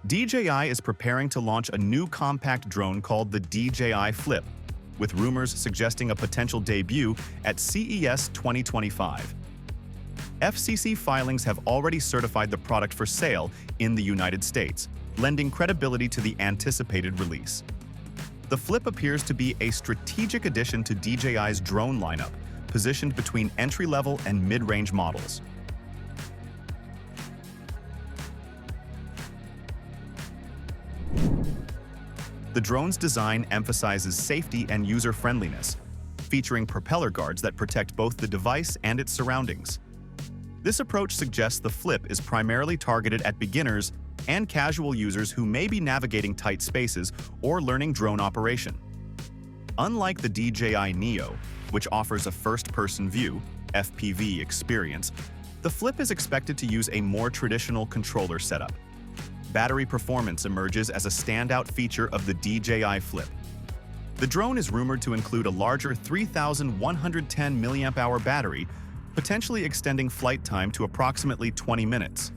DJI is preparing to launch a new compact drone called the DJI FLIP, with rumors suggesting a potential debut at CES 2025. FCC filings have already certified the product for sale in the United States, lending credibility to the anticipated release. The FLIP appears to be a strategic addition to DJI's drone lineup, positioned between entry-level and mid-range models. The drone's design emphasizes safety and user-friendliness, featuring propeller guards that protect both the device and its surroundings. This approach suggests the FLIP is primarily targeted at beginners and casual users who may be navigating tight spaces or learning drone operation. Unlike the DJI Neo, which offers a first-person view (FPV) experience, the FLIP is expected to use a more traditional controller setup. Battery performance emerges as a standout feature of the DJI FLIP. The drone is rumored to include a larger 3,110 mAh battery, potentially extending flight time to approximately 20 minutes.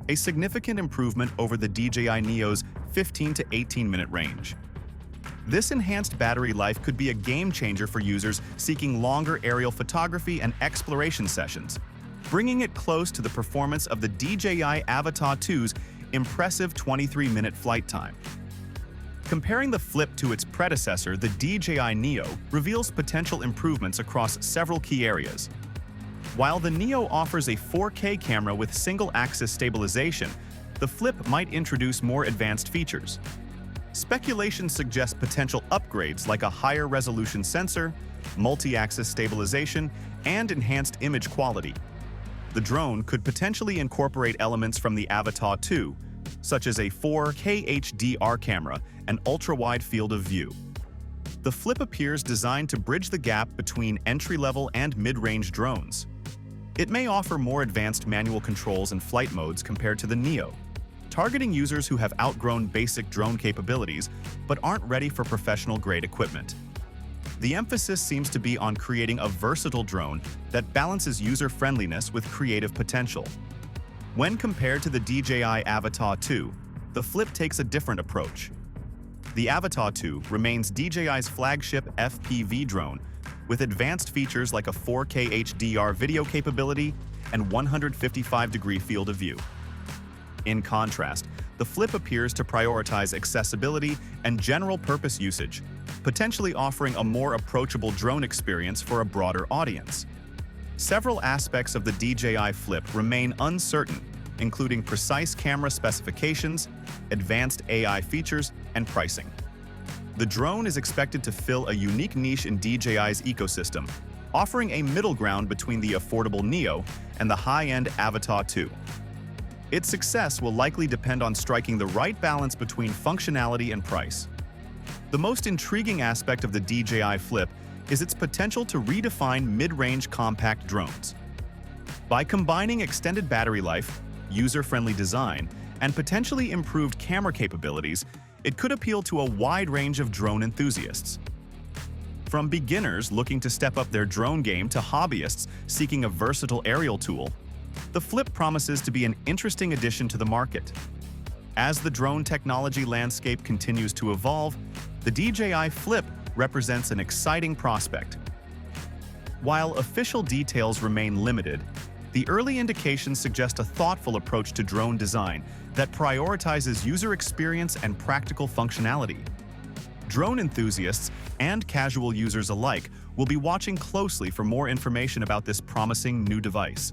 A significant improvement over the DJI Neo's 15 to 18-minute range. This enhanced battery life could be a game-changer for users seeking longer aerial photography and exploration sessions, bringing it close to the performance of the DJI Avata 2's impressive 23-minute flight time. Comparing the FLIP to its predecessor, the DJI Neo reveals potential improvements across several key areas. While the Neo offers a 4K camera with single-axis stabilization, the FLIP might introduce more advanced features. Speculation suggests potential upgrades like a higher resolution sensor, multi-axis stabilization, and enhanced image quality. The drone could potentially incorporate elements from the Avata 2, such as a 4K HDR camera and ultra-wide field of view. The FLIP appears designed to bridge the gap between entry-level and mid-range drones. It may offer more advanced manual controls and flight modes compared to the Neo, targeting users who have outgrown basic drone capabilities but aren't ready for professional-grade equipment. The emphasis seems to be on creating a versatile drone that balances user-friendliness with creative potential. When compared to the DJI Avata 2, the FLIP takes a different approach. The Avata 2 remains DJI's flagship FPV drone, with advanced features like a 4K HDR video capability and 155-degree field of view. In contrast, the FLIP appears to prioritize accessibility and general-purpose usage, potentially offering a more approachable drone experience for a broader audience. Several aspects of the DJI FLIP remain uncertain, including precise camera specifications, advanced AI features, and pricing. The drone is expected to fill a unique niche in DJI's ecosystem, offering a middle ground between the affordable Neo and the high-end Avata 2. Its success will likely depend on striking the right balance between functionality and price. The most intriguing aspect of the DJI FLIP is its potential to redefine mid-range compact drones. By combining extended battery life, user-friendly design, and potentially improved camera capabilities, it could appeal to a wide range of drone enthusiasts. From beginners looking to step up their drone game to hobbyists seeking a versatile aerial tool, the FLIP promises to be an interesting addition to the market. As the drone technology landscape continues to evolve, the DJI FLIP represents an exciting prospect. While official details remain limited, the early indications suggest a thoughtful approach to drone design that prioritizes user experience and practical functionality. Drone enthusiasts and casual users alike will be watching closely for more information about this promising new device.